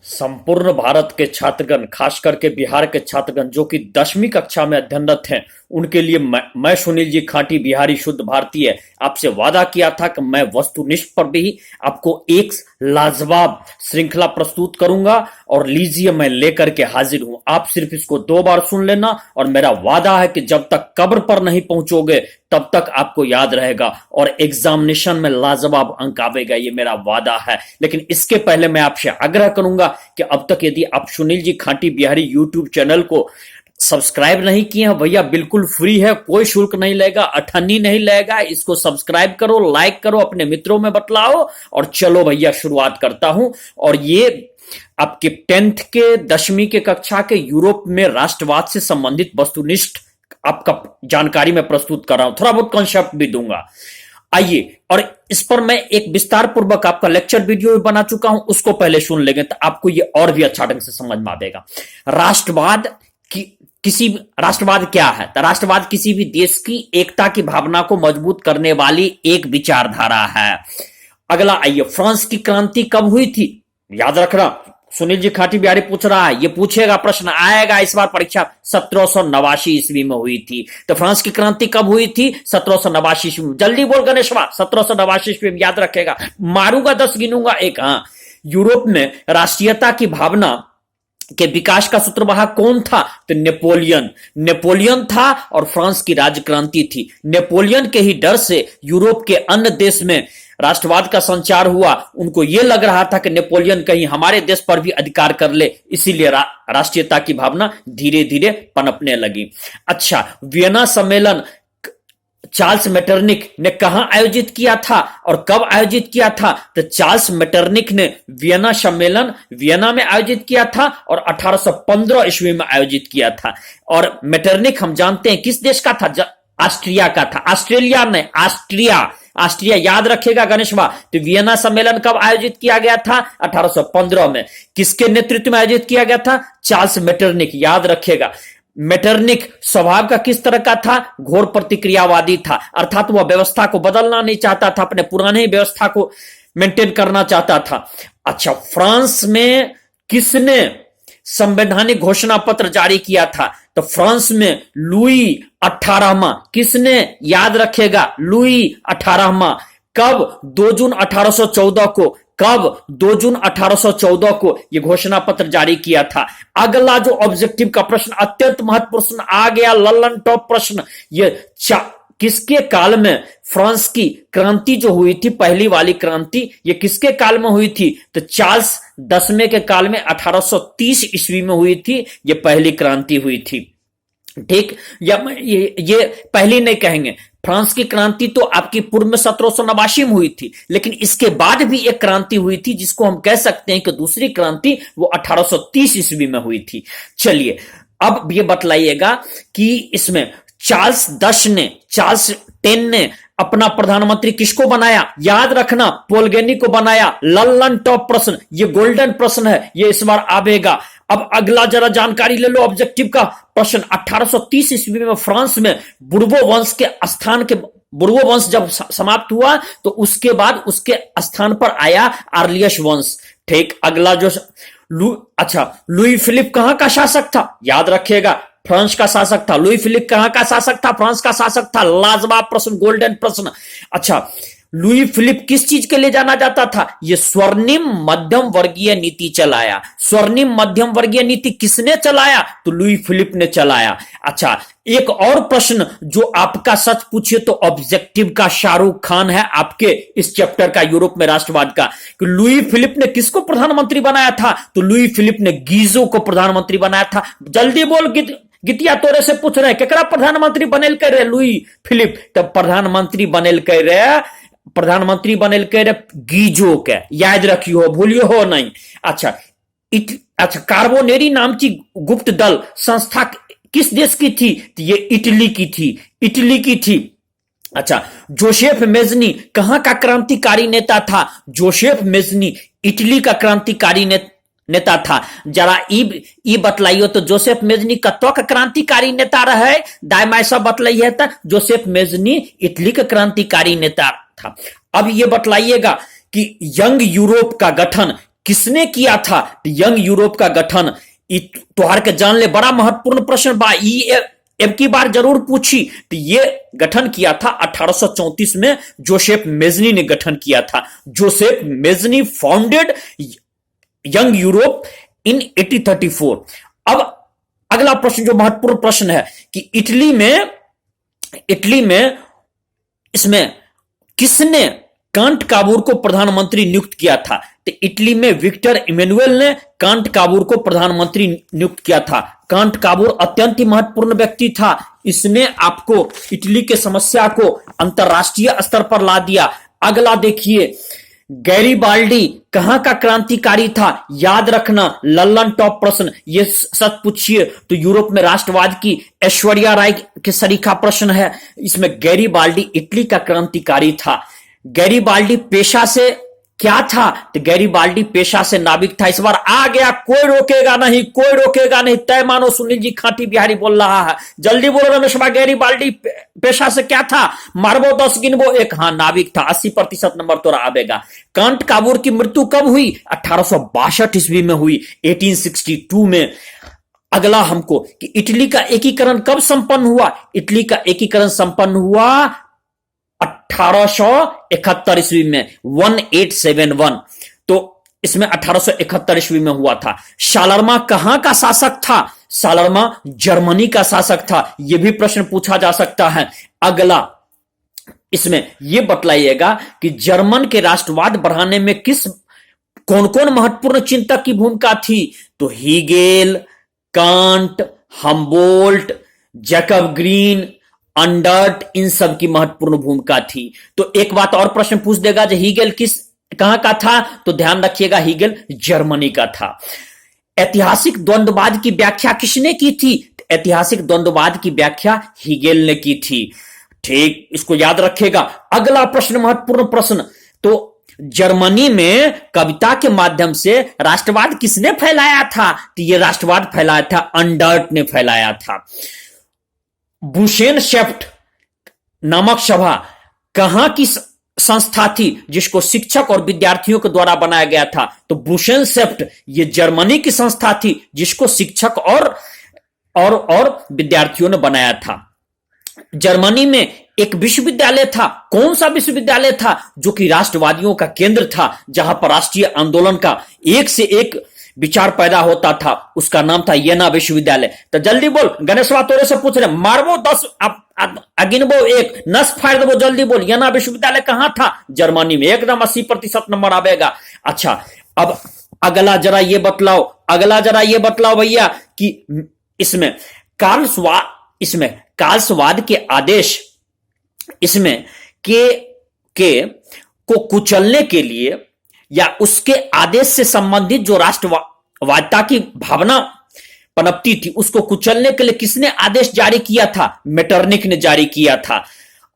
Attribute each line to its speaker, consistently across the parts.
Speaker 1: संपूर्ण भारत के छात्रगण, खास करके बिहार के छात्रगण जो कि 10वीं कक्षा में अध्ययनरत हैं, उनके लिए मैं सुनील जी खाटी बिहारी शुद्ध भारतीय आपसे वादा किया था कि मैं वस्तुनिष्ठ पर भी आपको एक लाजवाब श्रृंखला प्रस्तुत करूंगा और लीजिए मैं लेकर के हाजिर हूं। आप सिर्फ इसको 2 बार सुन लेना और मेरा वादा है कि जब तक कब्र पर नहीं पहुंचोगे तब तक आपको याद रहेगा और एग्जामिनेशन में लाजवाब अंक आवेगा, ये मेरा वादा है। लेकिन इसके पहले मैं आपसे आग्रह करूंगा कि अब तक यदि आप सुनील जी खाटी बिहारी यूट्यूब चैनल को सब्सक्राइब नहीं किए हैं, भैया बिल्कुल फ्री है, कोई शुल्क नहीं लगेगा, अठन्नी नहीं लगेगा। इसको सब्सक्राइब करो, लाइक करो, अपने मित्रों में बतलाओ और चलो भैया शुरुआत करता हूं। और ये आपके 10th के 10वीं के कक्षा के यूरोप में राष्ट्रवाद से संबंधित वस्तुनिष्ठ आपका जानकारी में प्रस्तुत कर रहा हूं, थोड़ा बहुत कॉन्सेप्ट भी दूंगा। आइए, और इस पर मैं एक विस्तार पूर्वक आपका लेक्चर वीडियो भी बना चुका हूं, उसको पहले सुन लेंगे तो आपको ये और भी अच्छा ढंग से समझ में आएगा। राष्ट्रवाद राष्ट्रवाद क्या है? तो राष्ट्रवाद किसी भी देश की एकता की भावना को मजबूत करने वाली एक विचारधारा है। अगला आइए, फ्रांस की क्रांति कब हुई थी? याद रखना, सुनील जी खाटी बिहारी पूछ रहा है, ये पूछेगा, प्रश्न आएगा इस बार परीक्षा। 1789 ईस्वी में हुई थी। तो फ्रांस की क्रांति कब हुई थी? 1789 ईस्वी में। जल्दी बोल गणेशवा, 1789 ईस्वी में, याद रखेगा। मारूंगा 10, गिनूंगा 1। हाँ, यूरोप में राष्ट्रीयता की भावना के विकास का सूत्रवाहक कौन था? तो नेपोलियन था और फ्रांस की राजक्रांति थी। नेपोलियन के ही डर से यूरोप के अन्य देश में राष्ट्रवाद का संचार हुआ। उनको यह लग रहा था कि नेपोलियन कहीं हमारे देश पर भी अधिकार कर ले, इसीलिए राष्ट्रीयता की भावना धीरे धीरे पनपने लगी। अच्छा, वियना सम्मेलन चार्ल्स मेटरनिक ने कहां आयोजित किया था और कब आयोजित किया था? तो चार्ल्स मेटरनिक ने वियना सम्मेलन वियना में आयोजित किया था और 1815 ईस्वी में आयोजित किया था। और मेटरनिक हम जानते हैं किस देश का था? ऑस्ट्रिया का था। ऑस्ट्रेलिया नहीं, ऑस्ट्रिया याद रखेगा गणेशवा। तो वियना सम्मेलन कब आयोजित किया गया था? 1815 में। किसके नेतृत्व में आयोजित किया गया था? चार्ल्स मेटरनिक, याद रखेगा। मेटरनिक स्वभाव का किस तरह का था? घोर प्रतिक्रियावादी था, अर्थात वह व्यवस्था को बदलना नहीं चाहता था, अपने पुराने ही व्यवस्था को मेंटेन करना चाहता था। अच्छा, फ्रांस में किसने संवैधानिक घोषणा पत्र जारी किया था? तो फ्रांस में लुई 18वां। किसने? याद रखेगा, लुई 18वां। कब? 2 जून 1814 को। कब? 2 जून 1814 को यह घोषणा पत्र जारी किया था। अगला जो ऑब्जेक्टिव का प्रश्न, अत्यंत महत्वपूर्ण प्रश्न आ गया, लल्लन टॉप प्रश्न। यह किसके काल में फ्रांस की क्रांति जो हुई थी, पहली वाली क्रांति, यह किसके काल में हुई थी? तो चार्ल्स 10वें के काल में 1830 ईस्वी में हुई थी, यह पहली क्रांति हुई थी। ठीक, या ये पहली नहीं कहेंगे, फ्रांस की क्रांति तो आपकी पूर्व में 1789 में हुई थी, लेकिन इसके बाद भी एक क्रांति हुई थी जिसको हम कह सकते हैं कि दूसरी क्रांति वो 1830 ईस्वी में हुई थी। चलिए, अब ये बतलाइएगा कि इसमें चार्ल्स 10 ने अपना प्रधानमंत्री किसको बनाया? याद रखना, पोलगेनी को बनाया। लल्लन टॉप प्रश्न, ये गोल्डन प्रश्न है, ये इस बार आवेगा। अब अगला जरा जानकारी ले लो ऑब्जेक्टिव का प्रश्न। 1830 ईस्वी में फ्रांस में बुर्बो वंश के स्थान के बुर्बो वंश जब समाप्त हुआ तो उसके बाद उसके स्थान पर आया आर्लियस वंश। ठीक, अगला जो लुई फिलिप कहां का शासक था? याद रखिएगा, फ्रांस का शासक था। लुई फिलिप कहां का शासक था? फ्रांस का शासक था। लाजवाब प्रश्न, गोल्डन प्रश्न। अच्छा, लुई फिलिप किस चीज के लिए जाना जाता था? यह स्वर्णिम मध्यम वर्गीय नीति चलाया। स्वर्णिम मध्यम वर्गीय नीति किसने चलाया? तो लुई फिलिप ने चलाया। अच्छा, एक और प्रश्न जो आपका सच पूछिए तो ऑब्जेक्टिव का शाहरुख खान है आपके इस चैप्टर का, यूरोप में राष्ट्रवाद का, कि लुई फिलिप ने किसको प्रधानमंत्री बनाया था? तो लुई फिलिप ने गीजो को प्रधानमंत्री बनाया था। जल्दी बोल, गितिया तोरे से पूछ रहे हैं केकरा प्रधानमंत्री बनेल कर रहे लुई फिलिप? तब प्रधानमंत्री बनेल कर गीजो के, याद रखियो, भूलियो हो नहीं। अच्छा, कार्बोनेरी नाम की गुप्त दल संस्था किस देश की थी? तो ये इटली की थी। अच्छा, जोसेफ मेजनी कहां का क्रांतिकारी नेता था? जोसेफ मेजनी इटली का क्रांतिकारी नेता था। जरा ई बतलाइयो तो जोसेफ मेजनी कत्तो का क्रांतिकारी नेता रहे? दायमाइसा बतलाइए तो जोसेफ मेजनी इटली का क्रांतिकारी नेता था। अब ये बतलाइएगा कि यंग यूरोप का गठन किसने किया था यंग यूरोप का गठन? तोहार के जान ले बड़ा महत्वपूर्ण प्रश्न बा, अब की बार जरूर पूछी। तो ये गठन किया था 1834 में जोसेफ मेजनी ने गठन किया था। Joseph Mazzini founded young Europe in 1834। अब अगला प्रश्न जो महत्वपूर्ण प्रश्न है कि इटली में इसमें किसने कांट काबूर को प्रधानमंत्री नियुक्त किया था? तो इटली में विक्टर इमैनुअल ने कांट काबूर को प्रधानमंत्री नियुक्त किया था। कांट काबूर अत्यंत ही महत्वपूर्ण व्यक्ति था। इसने आपको इटली के समस्या को अंतरराष्ट्रीय स्तर पर ला दिया। अगला देखिए, गैरीबाल्डी कहां का क्रांतिकारी था? याद रखना, लल्लन टॉप प्रश्न, ये सच पूछिए तो यूरोप में राष्ट्रवाद की ऐश्वर्या राय के सरीखा प्रश्न है। इसमें गैरीबाल्डी इटली का क्रांतिकारी था। गैरीबाल्डी पेशा से क्या था? तो गैरीबाल्डी पेशा से नाविक था। इस बार आ गया, कोई रोकेगा नहीं, कोई रोकेगा नहीं, तय मानो। सुनील जी खाटी बिहारी बोल रहा है, जल्दी बोलो रमेश भाई, गैरीबाल्डी पेशा से क्या था? मारबो 10 गिनबो 1। हाँ, नाविक था। 80% नंबर तोरा आवेगा। कांट काबूर की मृत्यु कब हुई? 1862 ईस्वी में हुई, 1862 में। अगला हमको कि इटली का एकीकरण कब संपन्न हुआ? इटली का एकीकरण संपन्न हुआ 1871 ईस्वी में, 1871। तो इसमें 1871 ईस्वी में हुआ था। शालरमा कहां का शासक था? शालरमा जर्मनी का शासक था। यह भी प्रश्न पूछा जा सकता है। अगला इसमें यह बतलाइएगा कि जर्मन के राष्ट्रवाद बढ़ाने में कौन कौन महत्वपूर्ण चिंतक की भूमिका थी? तो Hegel, Kant, Humboldt, Jacob Grimm, अंडर्ट, इन सब की महत्वपूर्ण भूमिका थी। तो एक बात और प्रश्न पूछ देगा, जो हीगेल कहां का था? तो ध्यान रखिएगा, हीगेल जर्मनी का था। ऐतिहासिक द्वंद्ववाद की व्याख्या किसने की थी? ऐतिहासिक द्वंद्ववाद की व्याख्या हीगेल ने की थी। ठीक, इसको याद रखिएगा। अगला प्रश्न महत्वपूर्ण प्रश्न, तो जर्मनी में कविता के माध्यम से राष्ट्रवाद किसने फैलाया था? तो यह राष्ट्रवाद फैलाया था अंडर्ट ने फैलाया था। बुशेनशेफ्ट नामक सभा कहां की संस्था थी जिसको शिक्षक और विद्यार्थियों के द्वारा बनाया गया था? तो बुशेनशेफ्ट ये जर्मनी की संस्था थी जिसको शिक्षक और विद्यार्थियों ने बनाया था। जर्मनी में एक विश्वविद्यालय था। कौन सा विश्वविद्यालय था? जो कि राष्ट्रवादियों का केंद्र था, जहां पर राष्ट्रीय आंदोलन का एक से एक विचार पैदा होता था। उसका नाम था येना विश्वविद्यालय। तो जल्दी बोल, गणेशवा तोरे से पूछ रहे, मारबो 10 अगिनबो 1, नस फाड़ देबो, जल्दी बोल। येना विश्वविद्यालय कहां था? जर्मनी में। एकदम 80% नंबर आवेगा। अच्छा, अब अगला जरा ये बतलाओ भैया कि इसमें कार्लसवाद के आदेश इसमें को कुचलने के लिए या उसके आदेश से संबंधित जो राष्ट्रवादिता की भावना पनपती थी, उसको कुचलने के लिए किसने आदेश जारी किया था? मेटरनिक ने जारी किया था।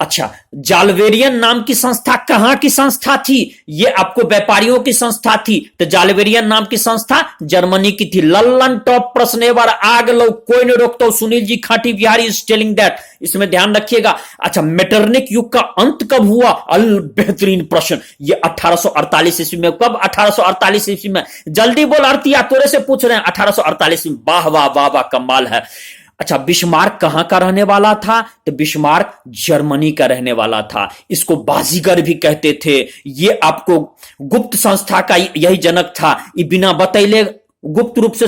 Speaker 1: अच्छा, जालवेरियन नाम की संस्था कहां की संस्था थी? ये आपको व्यापारियों की संस्था थी। तो जालवेरियन नाम की संस्था जर्मनी की थी। लल्लन टॉप प्रश्न एक बार आग लो, कोई नहीं रोकता। सुनील जी खाटी बिहारी इज टेलिंग दैट, इसमें ध्यान रखिएगा। अच्छा, मेटरनिक युग का अंत कब हुआ? बेहतरीन प्रश्न। ये 1848 ईस्वी में। कब? 1848 ईस्वी में। जल्दी बोल अर्तिया, तोरे से पूछ रहे हैं। 1848 में। वाह वाह वाह वाह, कमाल है। अच्छा, बिस्मार्क कहां का रहने वाला था? तो बिस्मार्क जर्मनी का रहने वाला था। इसको बाजीगर भी कहते थे। ये आपको गुप्त संस्था का यही जनक था। ये बिना बतैले गुप्त रूप से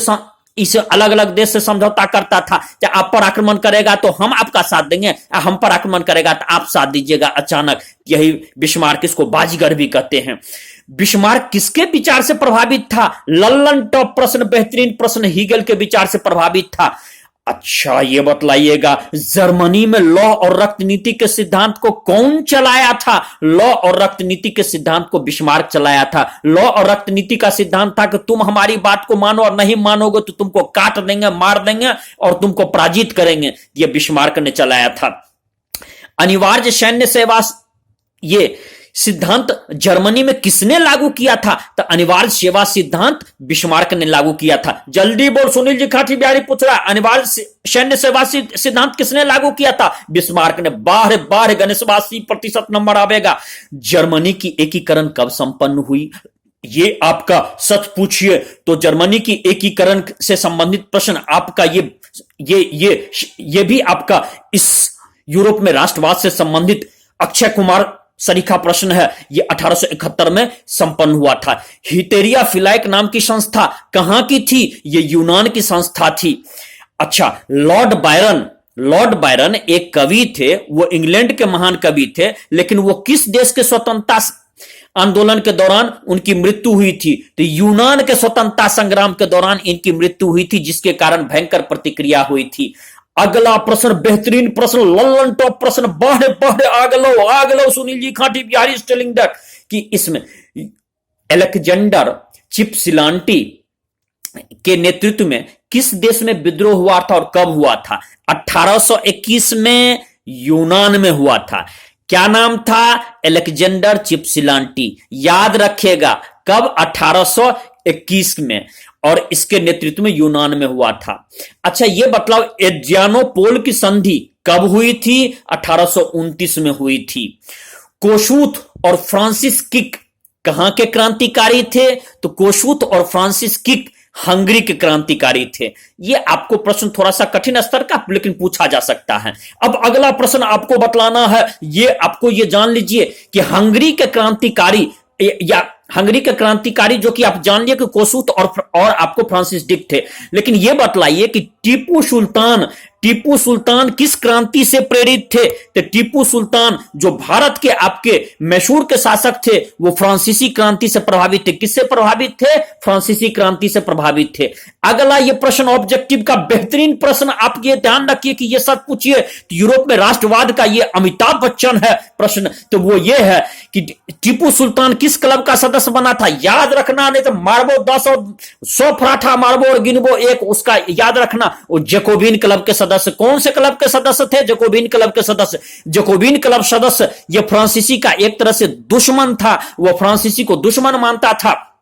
Speaker 1: इसे अलग अलग देश से समझौता करता था। चाहे आप पर आक्रमण करेगा तो हम आपका साथ देंगे, हम पर आक्रमण करेगा तो आप साथ दीजिएगा। अचानक यही बिस्मार्क, इसको बाजीगर भी कहते हैं। बिस्मार्क किसके विचार से प्रभावित था? लल्लन टॉप प्रश्न, बेहतरीन प्रश्न। हीगेल के विचार से प्रभावित था। अच्छा, ये बतलाइएगा, जर्मनी में लॉ और रक्त नीति के सिद्धांत को कौन चलाया था? लॉ और रक्त नीति के सिद्धांत को बिस्मार्क चलाया था। लॉ और रक्त नीति का सिद्धांत था कि तुम हमारी बात को मानो और नहीं मानोगे तो तुमको काट देंगे, मार देंगे और तुमको पराजित करेंगे। यह बिस्मार्क ने चलाया था। अनिवार्य सैन्य सेवा, ये सिद्धांत जर्मनी में किसने लागू किया था? तो अनिवार्य सेवा सिद्धांत बिस्मार्क ने लागू किया था। जल्दी बोल, सुनील जी खाटी बिहारी पूछ रहा है, अनिवार्य सैन्य सेवा सिद्धांत किसने लागू किया था? बिस्मार्क ने। बारह गणेश 80% नंबर आवेगा। जर्मनी की एकीकरण कब संपन्न हुई? ये आपका सच पूछिए तो जर्मनी की एकीकरण से संबंधित प्रश्न आपका ये भी आपका इस यूरोप में राष्ट्रवाद से संबंधित अक्षय कुमार सरीखा प्रश्न है। ये 1871 में संपन्न हुआ था। हिटेरिया फिलाइक नाम की संस्था कहां की थी? ये यूनान की संस्था थी। अच्छा, लॉर्ड बायरन एक कवि थे, वो इंग्लैंड के महान कवि थे, लेकिन वो किस देश के स्वतंत्रता आंदोलन के दौरान उनकी मृत्यु हुई थी? तो यूनान के स्वतंत्रता संग्राम के दौरान इनकी मृत्यु हुई थी, जिसके कारण भयंकर प्रतिक्रिया हुई थी। अगला प्रश्न बेहतरीन प्रश्न, लल्लन टॉप प्रश्न, बढ़े आग लो सुनील जी खाटी बिहारी इज टेलिंग दैट कि इसमें अलेक्जेंडर चिपसिलांटी के नेतृत्व में किस देश में विद्रोह हुआ था और कब हुआ था? 1821 में यूनान में हुआ था। क्या नाम था? अलेक्जेंडर चिपसिलांटी। याद रखिएगा, कब? 1821 में, और इसके नेतृत्व में यूनान में हुआ था। अच्छा, यह बतलाओ एड्रियानोपोल की संधि कब हुई थी? 1829 में हुई थी। कोशुथ और फ्रांसिस किक कहां के क्रांतिकारी थे? तो कोशुथ और फ्रांसिस किक हंगरी के क्रांतिकारी थे। यह आपको प्रश्न थोड़ा सा कठिन स्तर का लेकिन पूछा जा सकता है। अब अगला प्रश्न आपको बतलाना है, आपको जान लीजिए कि हंगरी के क्रांतिकारी या हंगरी के क्रांतिकारी जो कि आप जान लिए कि कोशुथ और आपको फ्रांसिस डिक थे, लेकिन यह बतलाइए कि टीपू सुल्तान किस क्रांति से प्रेरित थे? तो टीपू सुल्तान जो भारत के आपके मैसूर के शासक थे, वो फ्रांसीसी क्रांति से प्रभावित थे। किससे प्रभावित थे? फ्रांसीसी क्रांति से प्रभावित थे। अगला ये प्रश्न ऑब्जेक्टिव का बेहतरीन प्रश्न, आप ये ध्यान रखिए कि ये सच पूछिए। यूरोप में राष्ट्रवाद का ये अमिताभ बच्चन है प्रश्न, तो वो ये है कि टीपू सुल्तान किस क्लब का सदस्य बना था? याद रखना, नहीं तो मारबो 10 और 100 फराठा मारबो और गिनबो 1, उसका याद रखना। वो जैकोबिन क्लब के सदस्य। कौन से क्लब के सदस्य थे? जैकोबिन क्लब के सदस्य। जैकोबिन क्लब सदस्य ये फ्रांसीसी का एक तरह से दुश्मन था, वो फ्रांसीसी को दुश्मन मानता था।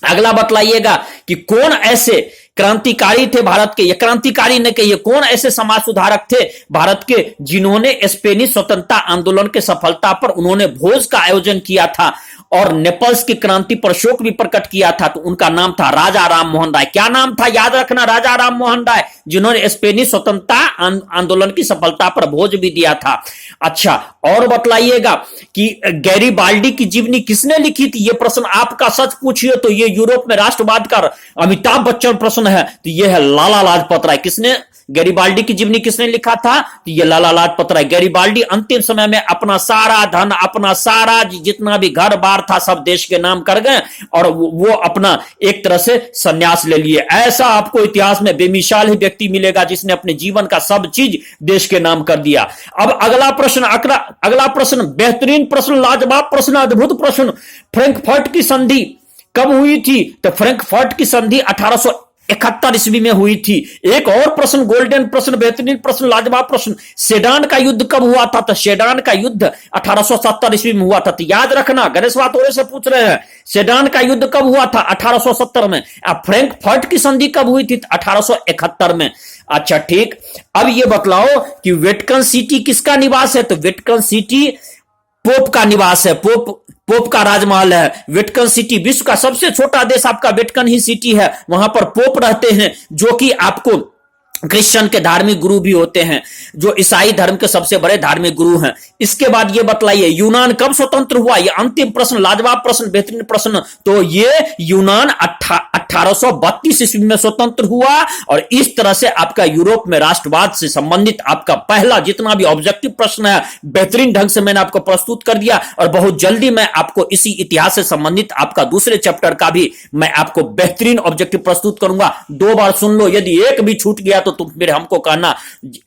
Speaker 1: अगला बतलाइएगा कि कौन ऐसे क्रांतिकारी थे भारत के, ये क्रांतिकारी ने कहिए, कौन ऐसे समाज सुधारक थे भारत के जिन्होंने स्पेनिश स्वतंत्रता आंदोलन के सफलता पर उन्होंने भोज का आयोजन किया था और नेपल्स की क्रांति पर शोक भी प्रकट किया था? तो उनका नाम था राजा राम मोहन राय। क्या नाम था? याद रखना, राजा राम मोहन राय, जिन्होंने स्पेनिश स्वतंत्रता आंदोलन की सफलता पर भोज भी दिया था। अच्छा, और बतलाइएगा कि गैरीबाल्डी की जीवनी किसने लिखी थी? यह प्रश्न आपका सच पूछिए तो यह यूरोप में राष्ट्रवाद का अमिताभ बच्चन प्रश्न है, तो यह है लाला लाजपत राय। किसने गैरीबाल्डी की जीवनी किसने लिखा था? तो ये लाला लाजपत राय। गैरीबाल्डी अंतिम समय में अपना सारा धन, अपना सारा जितना भी घर बार था, सब देश के नाम कर गए और वो अपना एक तरह से संन्यास ले लिए। ऐसा आपको इतिहास में बेमिसाल ही व्यक्ति मिलेगा जिसने अपने जीवन का सब चीज देश के नाम कर दिया। अब अगला प्रश्न बेहतरीन प्रश्न, लाजवाब प्रश्न, अद्भुत प्रश्न। फ्रैंकफर्ट की संधि कब हुई थी? तो फ्रैंकफर्ट की संधि 1871 ईस्वी में हुई थी। एक और प्रश्न, गोल्डन प्रश्न, बेहतरीन प्रश्न, लाजवाब प्रश्न, सेडान का युद्ध कब हुआ था? तो सेडान का युद्ध 1870 ईस्वी में हुआ था। तो याद रखना, गणेश वातोरे से पूछ रहे हैं, सेडान का युद्ध कब हुआ था? 1870 में। फ्रैंकफर्ट की संधि कब हुई थी? 1871 में। अच्छा ठीक, अब ये बतलाओ कि वेटिकन सिटी किसका निवास है? तो वेटिकन सिटी पोप का निवास है, पोप का राजमहल है। वेटिकन सिटी विश्व का सबसे छोटा देश आपका वेटिकन ही सिटी है। वहां पर पोप रहते हैं जो कि आपको क्रिश्चियन के धार्मिक गुरु भी होते हैं, जो ईसाई धर्म के सबसे बड़े धार्मिक गुरु हैं। इसके बाद ये बतलाइए यूनान कब स्वतंत्र हुआ? ये अंतिम प्रश्न, लाजवाब प्रश्न, बेहतरीन प्रश्न। तो ये यूनान 1832 ईस्वी में स्वतंत्र हुआ और इस तरह से आपका यूरोप में राष्ट्रवाद से संबंधित आपका पहला जितना भी ऑब्जेक्टिव प्रश्न है बेहतरीन ढंग से मैंने आपको प्रस्तुत कर दिया। और बहुत जल्दी मैं आपको इसी इतिहास से संबंधित आपका दूसरे चैप्टर का भी मैं आपको बेहतरीन ऑब्जेक्टिव प्रस्तुत करूंगा। 2 बार सुन लो, यदि एक भी छूट गया तो तुम फिर हमको कहना।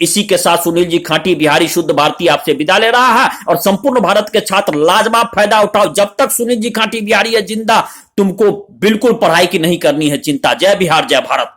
Speaker 1: इसी के साथ सुनील जी खाटी बिहारी शुद्ध भारतीय आपसे विदा ले रहा है और संपूर्ण भारत के छात्र लाजवाब फायदा उठाओ। जब तक सुनील जी खाटी बिहारी है जिंदा, तुमको बिल्कुल पढ़ाई की नहीं करनी है चिंता। जय बिहार, जय भारत।